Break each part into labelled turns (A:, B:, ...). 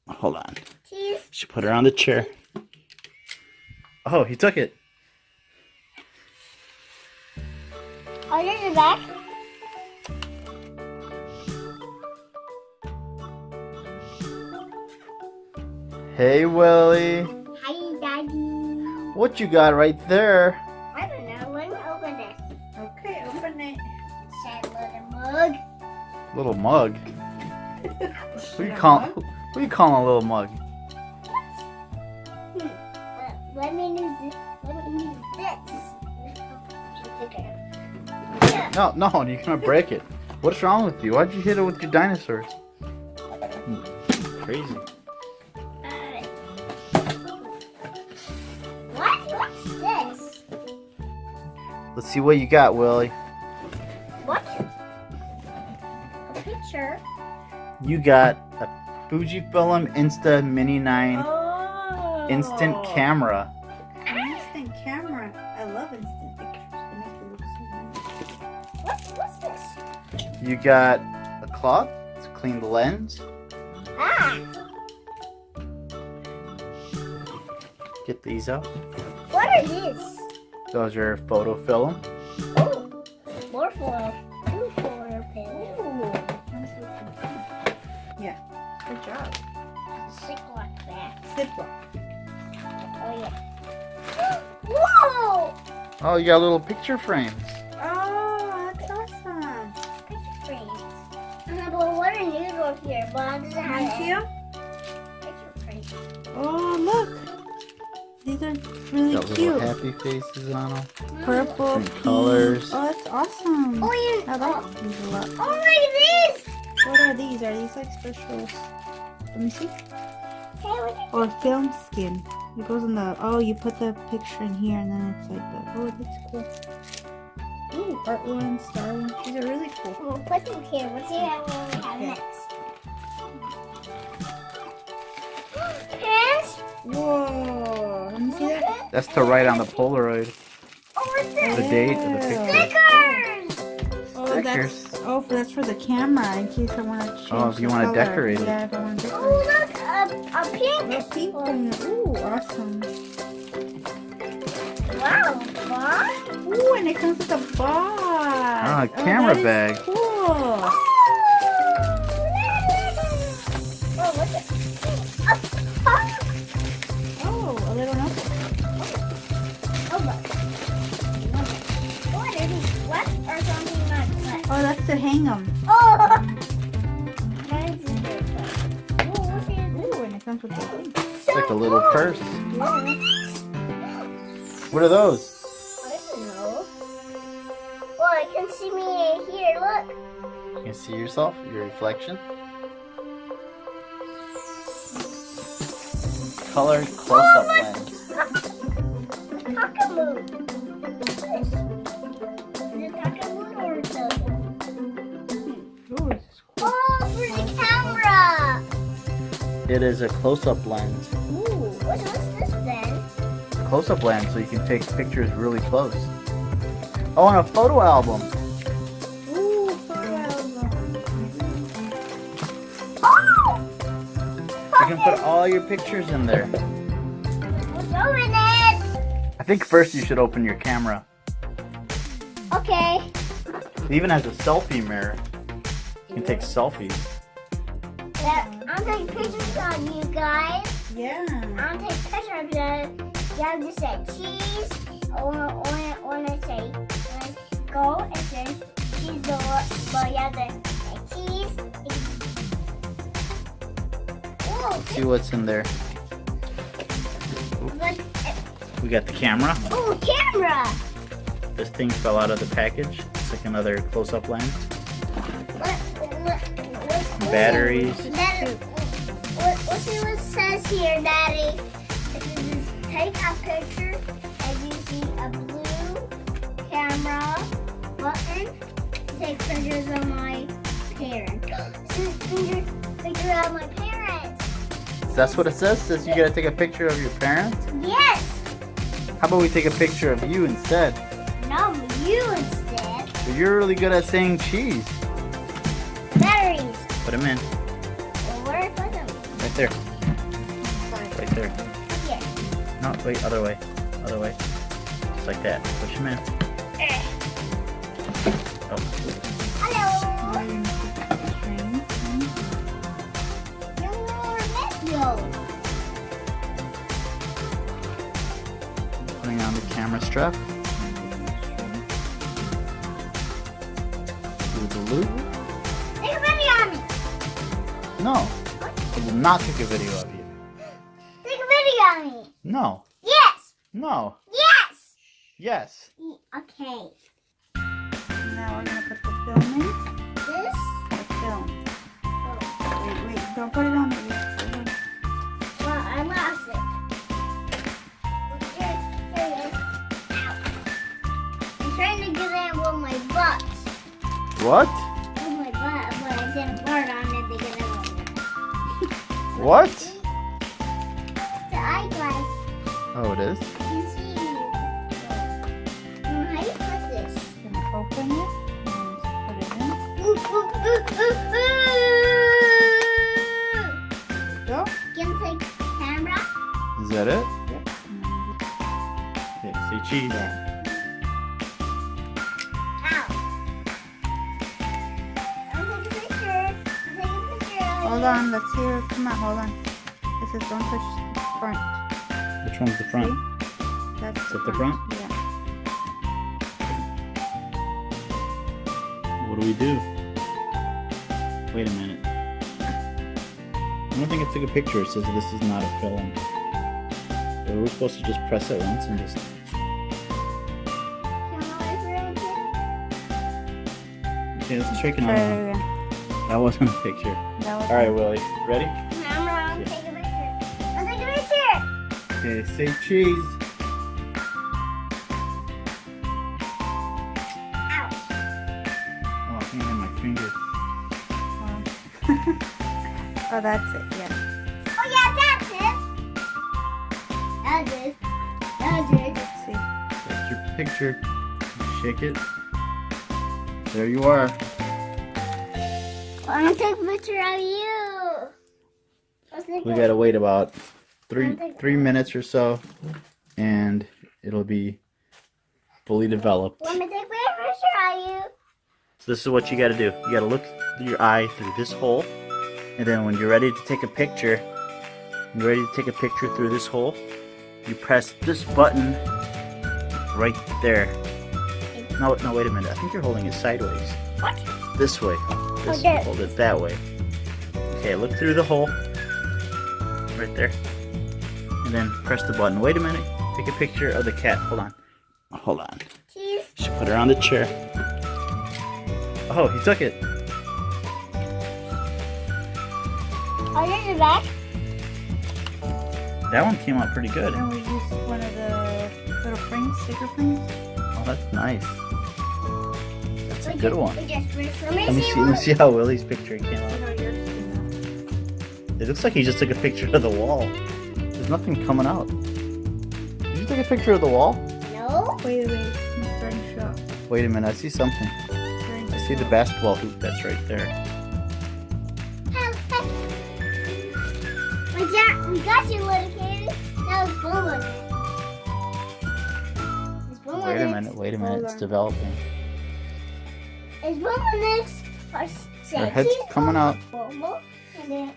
A: Hold on.
B: Cheese.
A: Should put her on the chair. Oh, he took it.
B: Oh, there's the back.
A: Hey, Willy.
B: Hi, Daddy.
A: What you got right there?
B: I don't know. Let me open it.
C: Okay, open it.
B: Sad little mug.
A: Little mug. Who you calling a little mug?
B: Let me use this. Let me use this. Okay. Yeah.
A: No, you're gonna break it. What's wrong with you? Why'd you hit it with your dinosaurs? Crazy.
B: What's this?
A: Let's see what you got, Willy.
B: What? A picture.
A: You got a Fujifilm Insta Mini 9
C: Oh.
A: instant camera.
C: Instant camera. I love instant pictures. They make it look so nice.
B: What's this?
A: You got a cloth to clean the lens.
B: Ah!
A: Get these out.
B: What are these?
A: Those are photo film.
B: Oh, more foil. Two foil pins.
C: Ooh. Yeah. Good job.
B: Ziploc bag.
C: Ziploc.
B: Oh yeah. Whoa!
A: Oh, you got little picture frames.
C: Oh, that's awesome.
B: Picture frames. But what are noodles here? But it doesn't
C: Can you
B: have
C: see 'em?
B: picture frames.
C: Oh, look. These are really
A: Got little
C: cute.
A: happy faces on them.
C: Purple,
A: Different
C: pink.
A: colors.
C: Oh, that's awesome.
B: Oh, you.
C: I like these a lot.
B: Oh, look at this.
C: What are these? Are these like special? Let me see.
B: Hey, look at
C: Oh, film skin. It goes in the. Oh, you put the picture in here, and then it's like the. Oh, that's cool. Ooh, art one, star one. These are really cool.
B: We'll put them here. We'll see what we have
C: Okay.
B: next. Pens?
C: Whoa! Let me see that.
A: That's to write on the Polaroid.
B: Oh, what's
A: The
B: this?
A: date of the picture.
B: Stickers!
C: Oh,
A: Stickers.
C: that's for the camera in case I want to change.
A: Oh, if you
C: the
A: wanna
C: color.
A: decorate it.
C: Yeah, if I want to decorate.
B: Oh, look, a pink.
C: A pink one. Ooh, awesome.
B: Wow, Mom.
C: Ooh, and it comes with a box.
A: Ah, a camera
C: that is
A: bag.
C: Cool.
B: Oh, what's it?
C: Oh, a little notebook.
B: Oh, look. What are these? What or something like that?
C: Oh, that's to hang them.
B: Oh! That is good. Oh, what's it?
C: Ooh, and it comes with a thing.
A: It's like a little purse.
C: Yeah.
A: What are those?
B: I don't know. Well, I can see me here. Look.
A: You can see yourself, your reflection. Color close-up lens.
B: Takamoo. Is it Takamoo or Dodo?
C: Ooh, this is cool.
B: Oh, for the camera.
A: It is a close-up lens.
B: Ooh, what's this then?
A: Close-up lens, so you can take pictures really close. Oh, and a photo album.
C: Ooh, photo album.
B: Oh!
A: You can put all your pictures in there.
B: Let's open it.
A: I think first you should open your camera.
B: Okay.
A: It even has a selfie mirror. You can take selfies.
B: I'm taking pictures of you guys.
C: Yeah.
B: I'm taking pictures of you. You have to say cheese. Or when I say go and then cheese door. But you have to say cheese. Ooh,
A: See what's in there.
B: but,
A: We got the camera.
B: ooh, camera.
A: This thing fell out of the package. It's like another close-up lens.
B: What's
A: Batteries.
B: Let's see what it says here, Daddy. It says take a picture and you see a blue camera button. Take pictures of my parents. Picture of my parents.
A: That's what it says? It says you gotta take a picture of your parents?
B: Yes.
A: How about we take a picture of you instead?
B: No, you instead.
A: But you're really good at saying cheese.
B: Batteries.
A: Put them in.
B: Well, where do I put them?
A: Right there. Right there.
B: Here.
A: No, wait, other way. Other way. Just like that. Push him in. Oh.
B: Hello.
C: Now you're gonna put the string.
B: Your video.
A: Putting on the camera strap. Do the loop.
B: Take a video on me.
A: No. I will not take a video of you.
B: Take a video on me.
A: No.
B: Yes.
A: No.
B: Yes.
A: Yes.
B: Okay.
C: Now we're gonna put the film in.
B: This.
C: The film.
B: Oh.
C: Wait, don't put it on there. Hold on.
B: Well, I lost it. Here it is. Ow. I'm trying to get it with my butt.
A: What?
B: With my butt, but I didn't fart on it to get it on there.
A: What?
B: The eyeglass.
A: Oh, it is?
B: You can see. How do you put this?
C: Gonna open it and put it in. Go.
B: Can you take camera?
A: Is that it?
C: Yep.
A: Okay, say cheese.
C: Yeah.
B: Ow. I'm taking a picture. I'm taking a picture.
C: Hold on, let's hear it come out. Hold on. It says don't touch the front.
A: Which one's the front?
C: See? That's
A: Is that the front?
C: Yeah.
A: What do we do? Wait a minute. I don't think it took a picture. It says this is not a film. So we're supposed to just press it once and just... Okay, let's check
C: Try
A: another
C: it
A: one.
C: again.
A: That wasn't a picture.
C: That was
A: Alright, Willie. Ready?
B: Camera, take a picture. I'm taking a picture.
A: Okay, say cheese.
B: Ow.
A: Oh, I can't hit my finger.
C: Oh, that's it. Yeah.
B: Oh yeah, that's it. That's it. That's it.
C: Let's see.
A: That's your picture. Shake it. There you are.
B: I'm gonna take a picture of you.
A: We gotta wait about three minutes or so, and it'll be fully developed.
B: Let me take a picture of you.
A: So this is what you gotta do. You gotta look through your eye through this hole, and then when you're ready to take a picture, through this hole, you press this button right there. No, wait a minute. I think you're holding it sideways.
B: What?
A: This way. This
B: Okay.
A: Hold it that way. Okay, look through the hole. Right there. And then press the button. Wait a minute. Take a picture of the cat. Hold on. Hold on.
B: Cheese.
A: Should put her on the chair. Oh, he took it.
B: Oh, there's your back.
A: That one came out pretty good.
C: And we used one of the little frames, sticker frames.
A: Oh, that's nice. That's a good one.
B: We just
A: Let me see how Willie's picture came out.
C: You know, yours came
A: It looks like he just took a picture of the wall. There's nothing coming out. Did you take a picture of the wall?
B: No.
C: out. Wait, it's starting to show up.
A: Wait a minute, I see something.
C: Starting to
A: I see
C: show
A: the
C: up.
A: basketball hoop that's right there.
B: We got you, little kid. That was Boomer. Is Boomer
A: Wait a
B: next?
A: minute,
C: Hold
A: it's
C: on.
A: developing.
B: Is Boomer next? Or
A: Her head's coming out.
B: Boomer, and then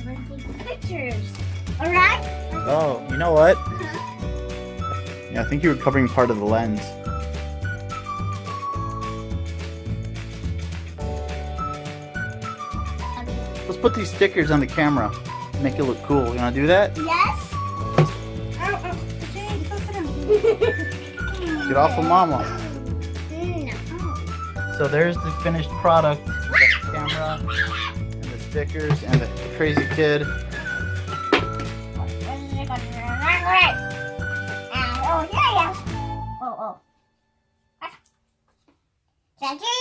B: we're taking pictures. All right?
A: Oh, you know what? Yeah, I think you were covering part of the lens. Let's put these stickers on the camera. Make it look cool. You wanna do that?
B: Yes.
A: Get off of Mama.
B: No.
A: So there's the finished product. The camera, and the stickers, and the crazy kid.
B: Oh, yeah. Oh. Jackie?